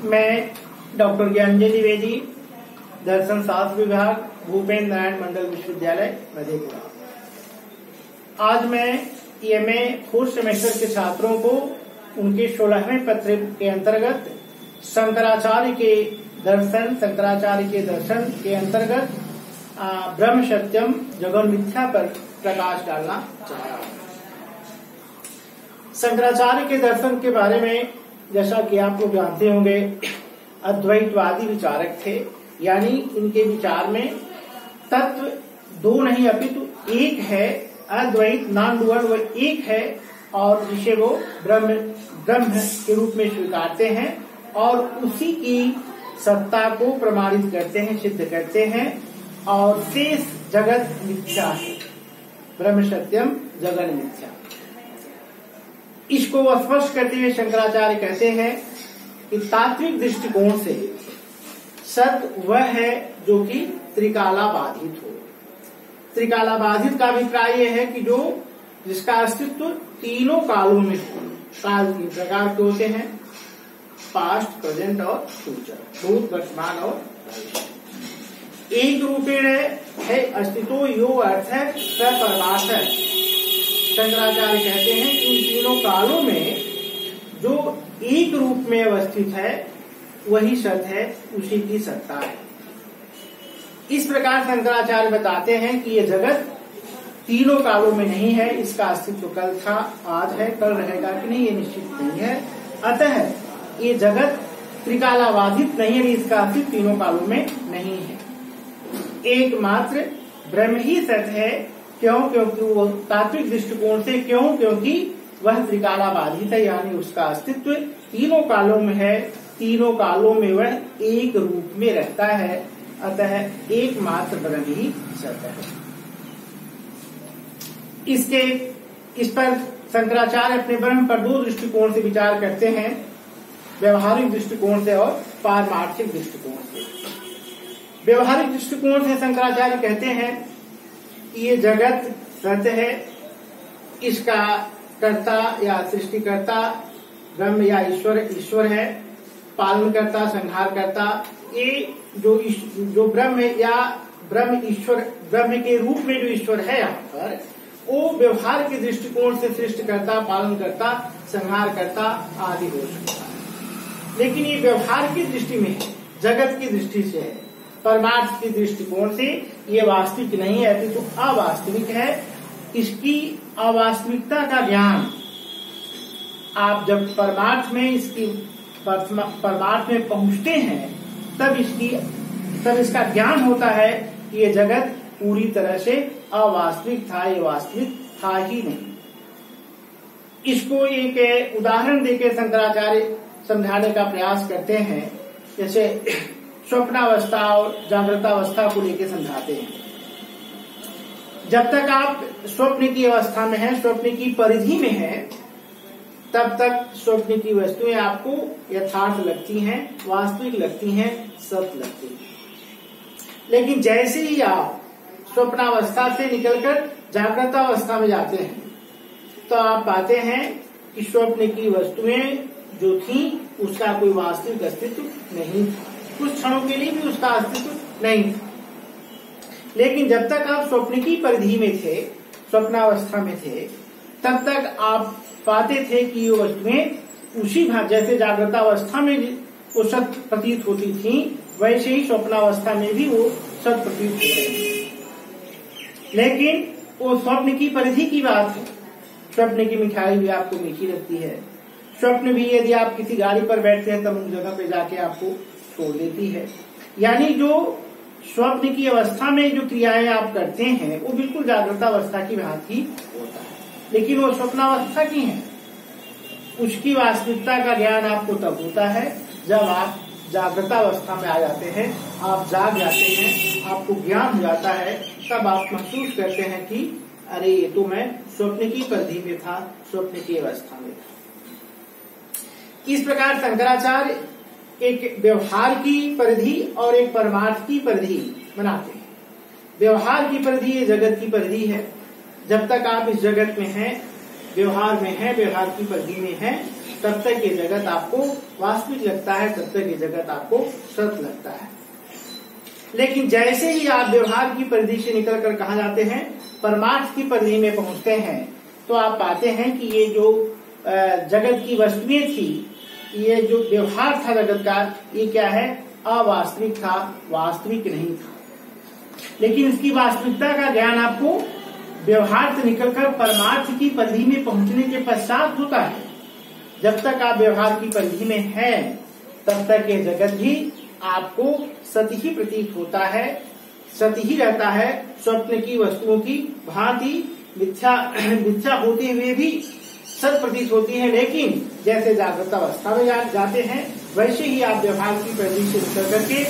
मैं डॉक्टर ज्ञानंजय द्विवेदी, दर्शन शास्त्र विभाग, भूपेन्द्र नारायण मंडल विश्वविद्यालय मधेपुरा। आज मैं एमए फोर्थ सेमेस्टर के छात्रों को उनके 16वें पत्र के अंतर्गत शंकराचार्य के दर्शन के अंतर्गत ब्रह्म सत्यम जगन मिथ्या पर प्रकाश डालना चाह रहा हूँ। शंकराचार्य के दर्शन के बारे में जैसा कि आप लोग जानते होंगे, अद्वैतवादी विचारक थे, यानी इनके विचार में तत्व दो नहीं अपितु एक है, अद्वैत नॉन डुअल वो एक है और जिसे वो ब्रह्म के रूप में स्वीकारते हैं और उसी की सत्ता को प्रमाणित करते हैं, सिद्ध करते हैं और शेष जगत मिथ्या है। ब्रह्म सत्यम जगन मिथ्या, इसको स्पष्ट करते हुए शंकराचार्य कहते हैं कि तात्विक दृष्टिकोण से सत्य वह है जो कि त्रिकाला बाधित हो। त्रिकाला बाधित का अभिप्राय यह है कि जिसका अस्तित्व तीनों कालों में हो। काल तीन प्रकार के होते हैं, पास्ट, प्रेजेंट और फ्यूचर, भूत, वर्तमान और भविष्य। एक रूपेण है अस्तित्व यो अर्थ है परमार्थ है। शंकराचार्य कहते हैं कि इन तीनों कालों में जो एक रूप में अवस्थित है वही सत्य है, उसी की सत्ता है। इस प्रकार शंकराचार्य बताते हैं कि ये जगत तीनों कालों में नहीं है, इसका अस्तित्व कल था, आज है, कल रहेगा कि नहीं ये निश्चित नहीं है। अतः ये जगत त्रिकालाबाधित नहीं है, इसका अस्तित्व तीनों कालों में नहीं है। एकमात्र ब्रह्म ही सत्य है। क्यों? क्योंकि वो तात्विक दृष्टिकोण से क्योंकि वह त्रिकालाबाधित है, यानी उसका अस्तित्व तीनों कालों में है, तीनों कालों में वह एक रूप में रहता है। अतः एकमात्र ब्रह्म ही सत्य है। इस पर शंकराचार्य अपने ब्रह्म पर दो दृष्टिकोण से विचार करते हैं, व्यवहारिक दृष्टिकोण से और पारमार्थिक दृष्टिकोण से। व्यवहारिक दृष्टिकोण से शंकराचार्य कहते हैं कि ये जगत सत्य है, इसका कर्ता या सृष्टिकर्ता ब्रह्म या ईश्वर है, पालन करता, संहार करता। ये जो ब्रह्म या ब्रह्म ईश्वर, ब्रह्म के रूप में जो ईश्वर है यहाँ पर, वो व्यवहार के दृष्टिकोण से सृष्टिकर्ता, पालन करता, संहार करता आदि हो सकता है। लेकिन ये व्यवहार की दृष्टि में है, जगत की दृष्टि से है। परमार्थ की दृष्टिकोण से ये वास्तविक नहीं है, अपितु अवास्तविक है। इसकी अवास्तविकता का ज्ञान आप जब परमार्थ में पहुंचते हैं तब इसका ज्ञान होता है कि ये जगत पूरी तरह से अवास्तविक था, ये वास्तविक था ही नहीं। इसको एक उदाहरण देकर शंकराचार्य समझाने का प्रयास करते हैं। जैसे स्वप्नावस्था और जागृतावस्था को लेकर समझाते हैं। जब तक आप स्वप्न की अवस्था में हैं, स्वप्न की परिधि में हैं, तब तक स्वप्न की वस्तुएं आपको यथार्थ लगती हैं, वास्तविक लगती हैं, सत्य लगती हैं। लेकिन जैसे ही आप स्वप्नावस्था से निकलकर जागृतावस्था में जाते हैं तो आप पाते हैं कि स्वप्न की वस्तुएं जो थी उसका कोई वास्तविक अस्तित्व नहीं था, कुछ क्षणों के लिए भी उसका अस्तित्व नहीं था। लेकिन जब तक आप स्वप्न की परिधि में थे, स्वप्नावस्था में थे, तब तक आप पाते थे कि ये वस्तुएं उसी भाव जैसे जागृतावस्था में वो सत्य प्रतीत होती थी, वैसे ही स्वप्नावस्था में भी वो सत्य प्रतीत हो रही थी। लेकिन वो स्वप्न की परिधि की बात है। स्वप्न की मिठाई भी आपको मीठी लगती है। स्वप्न भी यदि आप किसी गाड़ी पर बैठते हैं तब उस जगह पे जाके आपको छोड़ देती है। यानी जो स्वप्न की अवस्था में जो क्रियाएं आप करते हैं वो बिल्कुल जागृतावस्था की भांति होता है, लेकिन वो स्वप्नावस्था की है। उसकी वास्तविकता का ज्ञान आपको तब होता है जब आप जागृतावस्था में आ जाते हैं, आप जाग जाते हैं, आपको ज्ञान हो जाता है, तब आप महसूस करते हैं कि अरे ये तो मैं स्वप्न की परिधि में था, स्वप्न की अवस्था में था। इस प्रकार शंकराचार्य एक व्यवहार की परिधि और एक परमार्थ की परिधि बनाते हैं। व्यवहार की परिधि ये जगत की परिधि है। जब तक आप इस जगत में हैं, व्यवहार में हैं, व्यवहार की परिधि में हैं, तब तक ये जगत आपको वास्तविक लगता है, तब तक ये जगत आपको सत्य लगता है। लेकिन जैसे ही आप व्यवहार की परिधि से निकलकर कहा जाते हैं परमार्थ की परिधि में पहुंचते हैं, तो आप पाते हैं कि ये जो जगत की वस्तुएं थी, ये जो व्यवहार था जगत का, ये क्या है, अवास्तविक था, वास्तविक नहीं था। लेकिन इसकी वास्तविकता का ज्ञान आपको व्यवहार से निकलकर परमार्थ की परिधि में पहुंचने के पश्चात होता है। जब तक आप व्यवहार की परिधि में हैं, तब तक ये जगत भी आपको सत्य ही प्रतीत होता है, सत्य ही रहता है। स्वप्न की वस्तुओं की भांति मिथ्या होते हुए भी सत्य प्रतीत होती है। लेकिन जैसे जागृत अवस्था में जाते हैं, वैसे ही आप व्यवहार की परिधि से निकल करके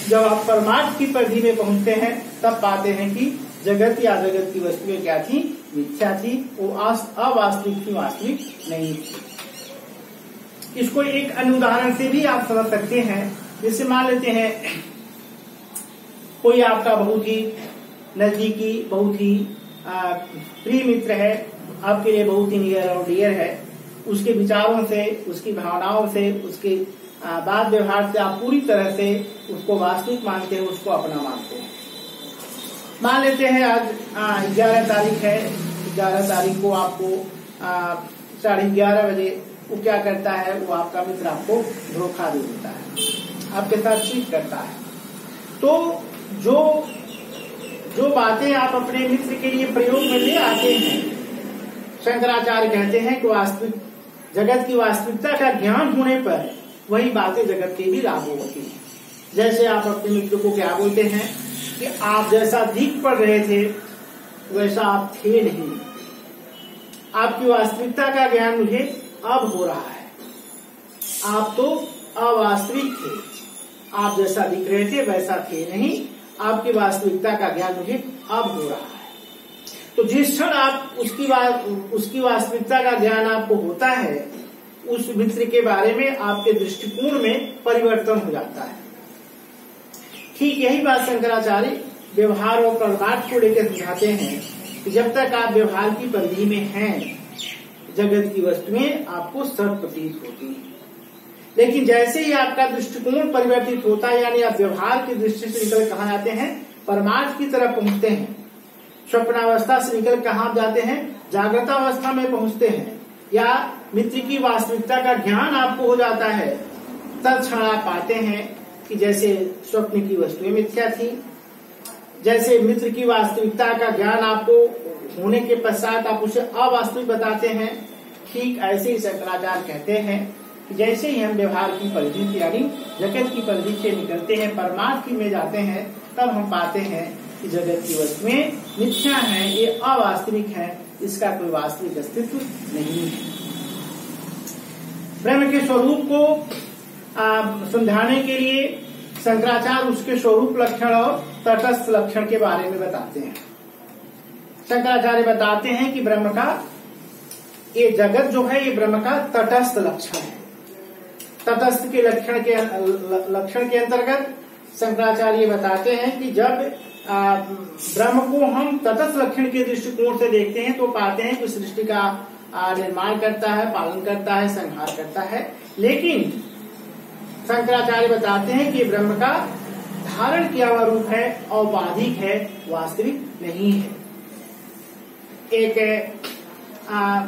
जब आप परमार्थ की परिधि में पहुंचते हैं, तब पाते हैं कि जगत या जगत की वस्तुएं क्या थी, मिथ्या थी, वो अवास्तविक थी, वास्तविक नहीं थी। इसको एक अन्य उदाहरण से भी आप समझ सकते हैं। जैसे मान लेते हैं कोई आपका बहुत ही नजदीकी, बहुत ही प्रिय मित्र है, आपके लिए बहुत ही नियर और डियर है। उसके विचारों से, उसकी भावनाओं से, उसके बात व्यवहार से आप पूरी तरह से उसको वास्तविक मानते हैं, उसको अपना मानते हैं। मान लेते हैं आज 11 तारीख है, 11 तारीख को आपको 11:30 बजे वो क्या करता है, वो आपका मित्र आपको धोखा दे देता है, आपके साथ चीट करता है। तो जो बातें आप अपने मित्र के लिए प्रयोग में ले आते हैं, शंकराचार्य कहते हैं कि वास्तविक जगत की वास्तविकता का ज्ञान होने पर वही बातें जगत के भी लागू होती हैं। जैसे आप अपने मित्र को क्या बोलते हैं कि आप जैसा दिख पड़ रहे थे वैसा आप थे नहीं, आपकी वास्तविकता का ज्ञान मुझे अब हो रहा है, आप तो अवास्तविक थे, आप जैसा दिख रहे थे वैसा थे नहीं, आपकी वास्तविकता का ज्ञान मुझे अब हो रहा है। तो जिस क्षण आप उसकी वास्तविकता का ज्ञान आपको होता है, उस मित्र के बारे में आपके दृष्टिकोण में परिवर्तन हो जाता है। ठीक यही बात शंकराचार्य व्यवहार और परमार्थ को लेकर समझाते हैं कि जब तक आप व्यवहार की परिधि में हैं, जगत की वस्तुएं आपको सत्य प्रतीत होती हैं। लेकिन जैसे ही आपका दृष्टिकोण परिवर्तित होता है, यानी आप व्यवहार की दृष्टि से निकल कहाँ जाते हैं, परमार्थ की तरफ पहुंचते हैं। स्वप्नावस्था से निकल कहाँ जाते हैं, जागृत अवस्था में पहुंचते हैं, या मित्र की वास्तविकता का ज्ञान आपको हो जाता है। तत्क्षण आप पाते हैं कि जैसे स्वप्न की वस्तुएं मिथ्या थी, जैसे मित्र की वास्तविकता का ज्ञान आपको होने के पश्चात आप उसे अवास्तविक बताते हैं। ठीक ऐसे ही शंकराचार्य कहते हैं कि जैसे ही हम व्यवहार की परिधि से यानी जगत की परिधि से निकलते हैं, परमार्थ की में जाते हैं, तब हम पाते हैं कि जगत की वस्तुएं मिथ्या हैं, ये अवास्तविक है, इसका कोई वास्तविक अस्तित्व नहीं है। ब्रह्म के स्वरूप को समझाने के लिए शंकराचार्य उसके स्वरूप लक्षण और तटस्थ लक्षण के बारे में बताते हैं। शंकराचार्य बताते हैं कि ब्रह्म का ये जगत जो है, ये ब्रह्म का तटस्थ लक्षण है। तटस्थ के लक्षण के अंतर्गत शंकराचार्य बताते हैं कि जब ब्रह्म को हम तटस्थ लक्षण के दृष्टिकोण से देखते हैं, तो पाते हैं कि सृष्टि का निर्माण करता है, पालन करता है, संहार करता है। लेकिन शंकराचार्य बताते हैं कि ब्रह्म का धारण किया हुआ रूप है, औपाधिक है, वास्तविक नहीं है। एक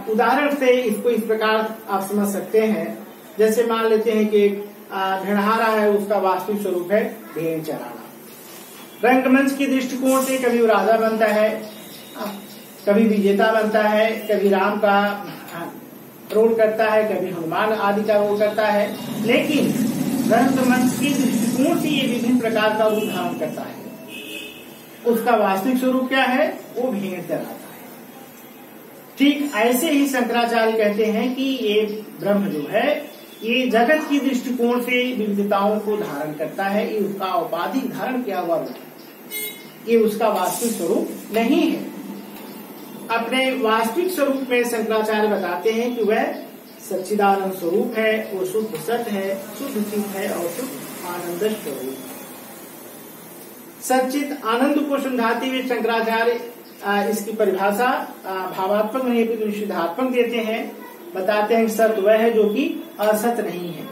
उदाहरण से इसको इस प्रकार आप समझ सकते हैं। जैसे मान लेते हैं कि एक भेड़हारा है, उसका वास्तविक स्वरूप है भेड़ चराना। रंगमंच के दृष्टिकोण से कभी वो राजा बनता है, कभी विजेता बनता है, कभी राम का रोल करता है, कभी हनुमान आदि का रोल करता है। लेकिन रंगमंच के दृष्टिकोण से ये विभिन्न प्रकार का रूप धारण करता है। उसका वास्तविक स्वरूप क्या है, वो भेड़ चराता है। ठीक ऐसे ही शंकराचार्य कहते हैं कि ये ब्रह्म जो है, ये जगत की दृष्टिकोण से विविधताओं को धारण करता है, ये उसका औपाधिक धारण किया हुआ रूप है, ये उसका वास्तविक स्वरूप नहीं है। अपने वास्तविक स्वरूप में शंकराचार्य बताते हैं कि वह सच्चिदानंद स्वरूप है, वो शुद्ध सत्य है, शुद्ध चित है और शुद्ध आनंद स्वरूप। सच्चित आनंद को समझाते हुए शंकराचार्य इसकी परिभाषा भावात्मक नहीं तो निषेधात्मक देते हैं बताते हैं सत वह है जो कि असत नहीं है,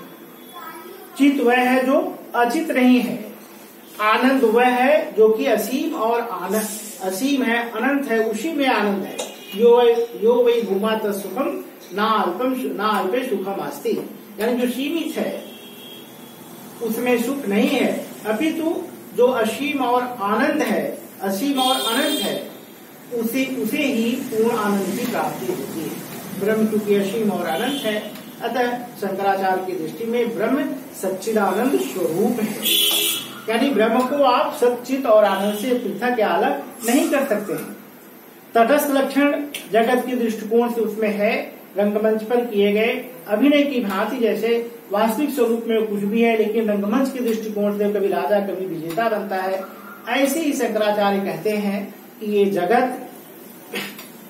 चित वह है जो अचित नहीं है, आनंद वह है जो कि असीम और आनंद असीम है, अनंत है, उसी में आनंद है। यो वै भूमा तत्सुखम ना अल्पे सुखम अस्ति, यानी जो सीमित है उसमें सुख नहीं है, अपितु जो असीम और आनंद है, असीम और अनंत है, उसे ही पूर्ण आनंद की प्राप्ति होती है। ब्रह्म चूंकि असीम और अनंत है, अतः शंकराचार्य की दृष्टि में ब्रह्म सच्चिदानंद स्वरूप है, यानी ब्रह्म को आप सच्चित और आनंद से पृथक या अलग नहीं कर सकते हैं। तटस्थ लक्षण जगत के दृष्टिकोण से उसमें है, रंगमंच पर किए गए अभिनय की भांति जैसे वास्तविक स्वरूप में कुछ भी है, लेकिन रंगमंच के दृष्टिकोण से कभी राजा कभी विजेता बनता है। ऐसे ही शंकराचार्य कहते हैं कि ये जगत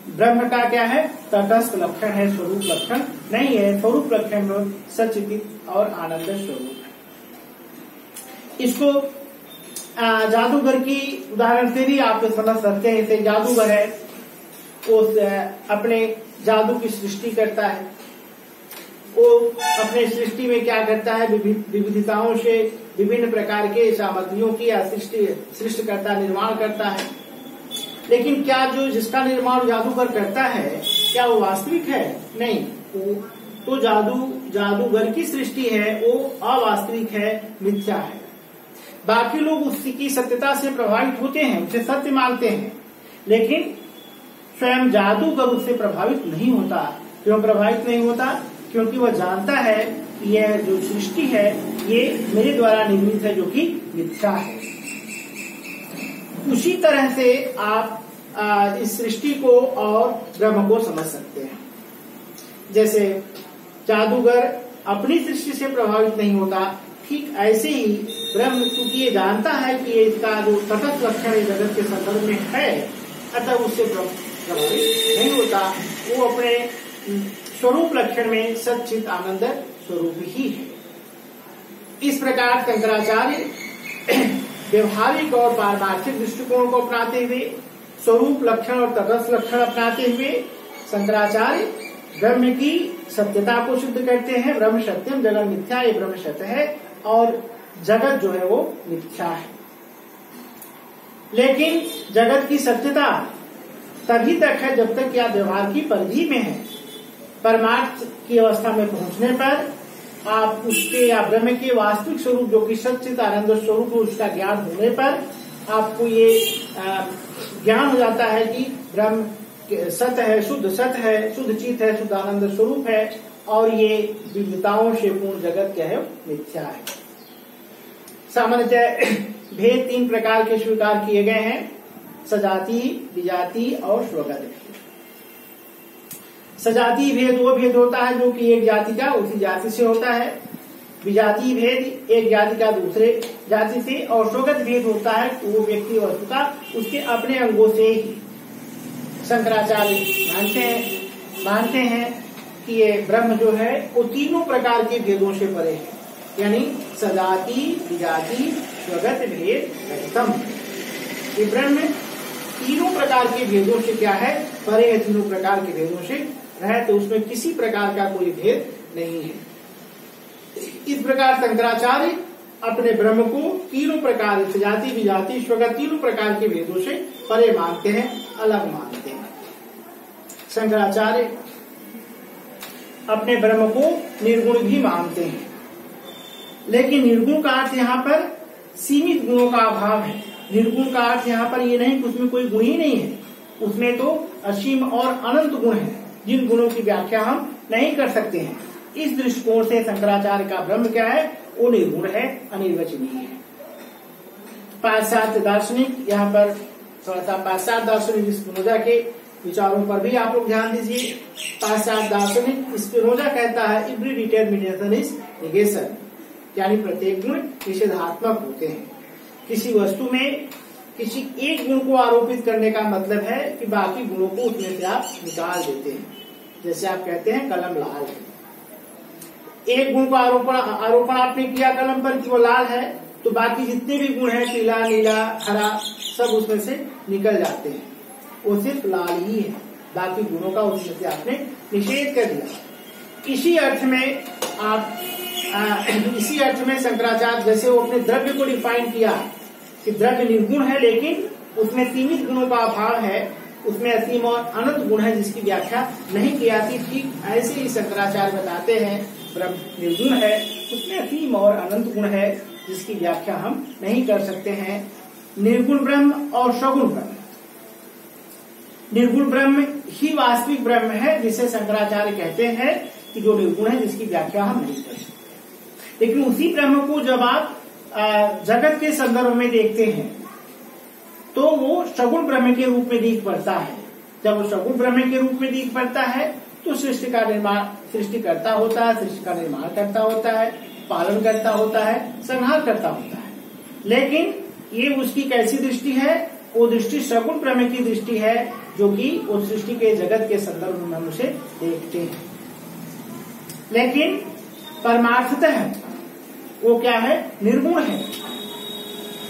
ब्रह्म का क्या है, तटस्थ लक्षण है, स्वरूप लक्षण नहीं है। स्वरूप लक्षण में सच्चित और आनंद स्वरूप है। इसको जादूगर की उदाहरण से भी आप समझ सकते हैं। जैसे जादूगर है, वो अपने जादू की सृष्टि करता है, वो अपने सृष्टि में क्या करता है, विविधताओं से विभिन्न प्रकार के सामग्रियों की सृष्टि करता, निर्माण करता है। लेकिन क्या जो जिसका निर्माण जादूगर करता है, क्या वो वास्तविक है? नहीं, तो जादूगर की सृष्टि है, वो अवास्तविक है, मिथ्या है। बाकी लोग उसकी सत्यता से प्रभावित होते हैं, उसे सत्य मानते हैं, लेकिन स्वयं जादूगर उससे प्रभावित नहीं होता। क्यों प्रभावित नहीं होता? क्योंकि वह जानता है कि यह जो सृष्टि है ये मेरे द्वारा निर्मित है, जो कि मिथ्या है। उसी तरह से आप इस सृष्टि को और ब्रह्म को समझ सकते हैं। जैसे जादूगर अपनी सृष्टि से प्रभावित नहीं होता, ठीक ऐसे ही ब्रह्म क्योंकि ये जानता है कि ये इसका जो तटस्थ लक्षण जगत के संदर्भ में है, अतः उससे प्रभावित नहीं होता। वो अपने स्वरूप लक्षण में सच्चित आनंद स्वरूप ही है। इस प्रकार शंकराचार्य व्यवहारिक और पारमार्थिक दृष्टिकोण को अपनाते हुए, स्वरूप लक्षण और तटस्थ लक्षण अपनाते हुए शंकराचार्य ब्रह्म की सत्यता को सिद्ध करते हैं। ब्रह्म सत्यम जगत मिथ्या, ये ब्रह्म सत्य है और जगत जो है वो मिथ्या है। लेकिन जगत की सत्यता तभी तक है जब तक या व्यवहार की परिधि में है। परमार्थ की अवस्था में पहुंचने पर आप उसके या ब्रह्म के वास्तविक स्वरूप जो कि सच्चित आनंद स्वरूप है, उसका ज्ञान होने पर आपको ये ज्ञान हो जाता है कि ब्रह्म सत्य है, शुद्ध सत्य है, शुद्ध चित है, शुद्ध आनंद स्वरूप है और ये विविधताओं से पूर्ण जगत क्या है, मिथ्या है। सामान्यतः भेद 3 प्रकार के स्वीकार किए गए हैं, सजाति, विजाति और स्वगत भेद। सजाति भेद वो भेद होता है जो कि एक जाति का उसी जाति से होता है। विजाति भेद एक जाति का दूसरे जाति से, और स्वगत भेद होता है वो व्यक्ति वस्तु का उसके अपने अंगों से ही। शंकराचार्य मानते हैं कि ये ब्रह्म जो है वो तीनों प्रकार के भेदों से परे है, यानी सजाति, विजाति, स्वगत भेद रहितम। ये ब्रह्म तीनों प्रकार के भेदों से क्या है, परे है, तीनों प्रकार के भेदों से रहे, तो उसमें किसी प्रकार का कोई भेद नहीं है। इस प्रकार शंकराचार्य अपने ब्रह्म को तीनों प्रकार, सजाति, विजाति, स्वगत, तीनों प्रकार के भेदों से परे मानते हैं, अलग मानते हैं। शंकराचार्य अपने ब्रह्म को निर्गुण भी मानते हैं, लेकिन निर्गुण का अर्थ यहाँ पर सीमित गुणों का अभाव है। निर्गुण का अर्थ यहाँ पर ये नहीं कि उसमें कोई गुण ही नहीं है, उसमें तो असीम और अनंत गुण है, जिन गुणों की व्याख्या हम नहीं कर सकते हैं। इस दृष्टिकोण से शंकराचार्य का ब्रह्म क्या है, वो निर्गुण है, अनिर्वचनीय है। पाश्चात्य दार्शनिक, यहाँ पर थोड़ा सा पाश्चात्य दार्शनिक स्पिनोजा के विचारों पर भी आप लोग ध्यान दीजिए। पाश्चात्य दार्शनिक स्पिनोजा कहता है एवरी डिटरमिनेशन इज नेगेशन, यानी प्रत्येक गुण निषेधात्मक होते हैं। किसी वस्तु में किसी एक गुण को आरोपित करने का मतलब है कि बाकी गुणों को उसमें से आप निकाल देते हैं। जैसे आप कहते हैं कलम लाल है, एक गुण को आरोपण आपने किया कलम पर कि वो लाल है, तो बाकी जितने भी गुण हैं, पीला, नीला, हरा, सब उसमें से निकल जाते हैं, वो सिर्फ लाल ही है। बाकी गुणों का उसमें से आपने निषेध कर दिया। इसी अर्थ में शंकराचार्य जैसे वो अपने द्रव्य को डिफाइन किया कि द्रव्य निर्गुण है लेकिन उसमें सीमित गुणों का अभाव है, उसमें असीम और अनंत गुण है जिसकी व्याख्या नहीं की जाती, ठीक ऐसे ही शंकराचार्य बताते हैं ब्रह्म निर्गुण है, उसमें असीम और अनंत गुण है जिसकी व्याख्या हम नहीं कर सकते हैं। निर्गुण ब्रह्म और सगुण ब्रह्म, निर्गुण ब्रह्म ही वास्तविक ब्रह्म है जिसे शंकराचार्य कहते हैं कि जो निर्गुण है जिसकी व्याख्या हम नहीं कर सकते। लेकिन उसी ब्रह्म को जब आप जगत के संदर्भ में देखते हैं तो वो सगुण ब्रह्म के रूप में दिख पड़ता है। जब वो सगुण ब्रह्म के रूप में दिख पड़ता है तो सृष्टि का निर्माण सृष्टिकर्ता होता है, सृष्टि का निर्माण करता होता है, पालन करता होता है, संहार करता होता है। लेकिन ये उसकी कैसी दृष्टि है? वो दृष्टि सगुण ब्रह्म की दृष्टि है जो कि उस सृष्टि के जगत के संदर्भ में हम उसे देखते हैं। लेकिन परमार्थतः वो क्या है? निर्गुण है।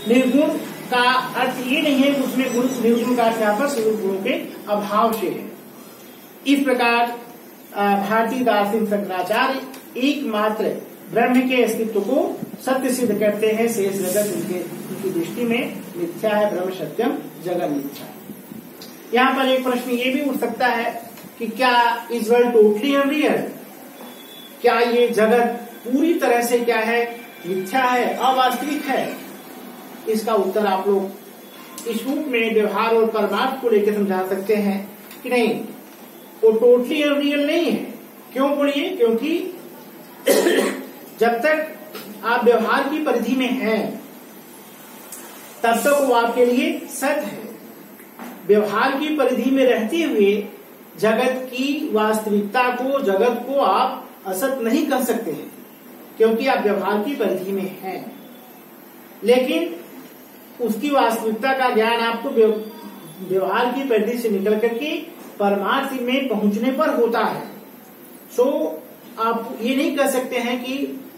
निर्गुण का अर्थ ये नहीं है कि उसमें गुण, निर्गुण का अर्थ यहाँ पर सगुण गुणों के अभाव से है। इस प्रकार भारतीय दार्शनिक शंकराचार्य एकमात्र ब्रह्म के अस्तित्व को सत्य सिद्ध करते हैं। शेष जगत उनकी दृष्टि में मिथ्या है। ब्रह्म सत्यम जगत मिथ्या। यहाँ पर एक प्रश्न ये भी उठ सकता है कि क्या इज वर्ल्ड टोटली अनरियल? क्या ये जगत पूरी तरह से क्या है? मिथ्या है, अवास्तविक है? इसका उत्तर आप लोग इस रूप में व्यवहार और परमार्थ को लेकर समझा सकते हैं कि नहीं, वो टोटली अनरियल नहीं है। क्यों बोलिए? क्योंकि जब तक आप व्यवहार की परिधि में हैं तब तक वो आपके लिए सत्य है। व्यवहार की परिधि में रहते हुए जगत की वास्तविकता को, जगत को आप असत नहीं कर सकते हैं क्योंकि आप व्यवहार की परिधि में हैं। लेकिन उसकी वास्तविकता का ज्ञान आपको व्यवहार की परिधि से निकल करके परमार्थ में पहुंचने पर होता है। सो आप ये नहीं कह सकते हैं कि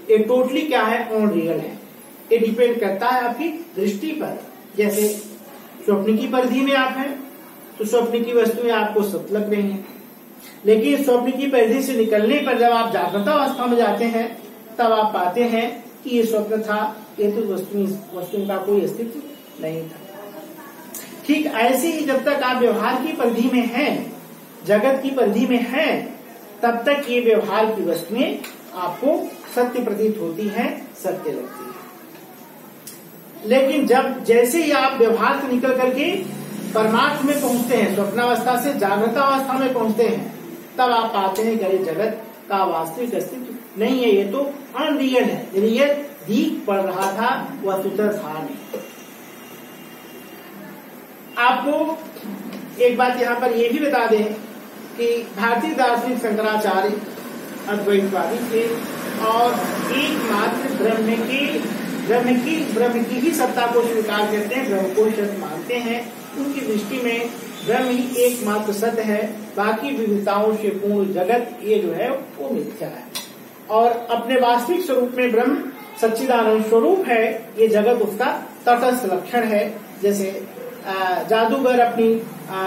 ये टोटली क्या है? अनरियल है। ये डिपेंड करता है आपकी दृष्टि पर। जैसे स्वप्न की परिधि में आप हैं तो स्वप्न की वस्तुएं आपको सत्य लग रही हैं, लेकिन स्वप्न की परिधि से निकलने पर जब आप जागृत अवस्था में जाते हैं तब आप पाते हैं कि ये स्वप्न था, ये तो वस्तु का कोई अस्तित्व नहीं था। ठीक ऐसे ही जब तक आप व्यवहार की परिधि में हैं, जगत की परिधि में हैं, तब तक ये व्यवहार की वस्तुएं आपको सत्य प्रतीत होती हैं, सत्य लगती है। लेकिन जब जैसे ही आप व्यवहार से निकल करके परमार्थ में पहुंचते हैं, स्वप्नावस्था से जागृत अवस्था में पहुंचते हैं, तब आप पाते हैं कि जगत का वास्तविक अस्तित्व नहीं है, ये तो अनरियल है। यानी ये दिख पड़ रहा था, वह सूत्र था नहीं। आपको एक बात यहाँ पर यह भी बता दें कि भारतीय दार्शनिक शंकराचार्य अद्वैतवादी थे और एकमात्र ब्रह्म की ही सत्ता को स्वीकार करते हैं, ब्रह्म को सत्य मानते हैं। उनकी दृष्टि में ब्रह्म ही एकमात्र सत्य है, बाकी विविधताओं से पूर्ण जगत ये जो है वो मिथ्या है। और अपने वास्तविक स्वरूप में ब्रह्म सच्चिदानंद स्वरूप है, ये जगत उसका तटस्थ लक्षण है। जैसे जादूगर अपनी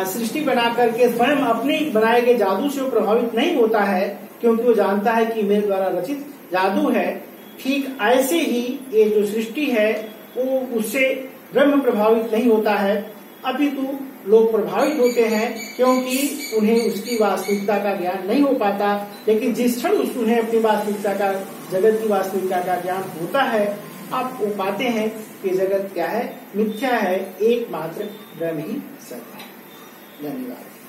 सृष्टि बना करके स्वयं अपने बनाए गए जादू से प्रभावित नहीं होता है क्योंकि वो जानता है कि मेरे द्वारा रचित जादू है। ठीक ऐसे ही ये जो सृष्टि है वो उससे ब्रह्म प्रभावित नहीं होता है, अपितु लोग प्रभावित होते हैं क्योंकि उन्हें उसकी वास्तविकता का ज्ञान नहीं हो पाता। लेकिन जिस क्षण उन्हें अपनी वास्तविकता का, जगत की वास्तविकता का ज्ञान होता है, आप वो पाते हैं कि जगत क्या है? मिथ्या है, एकमात्र ब्रह्म ही सत्य है। धन्यवाद।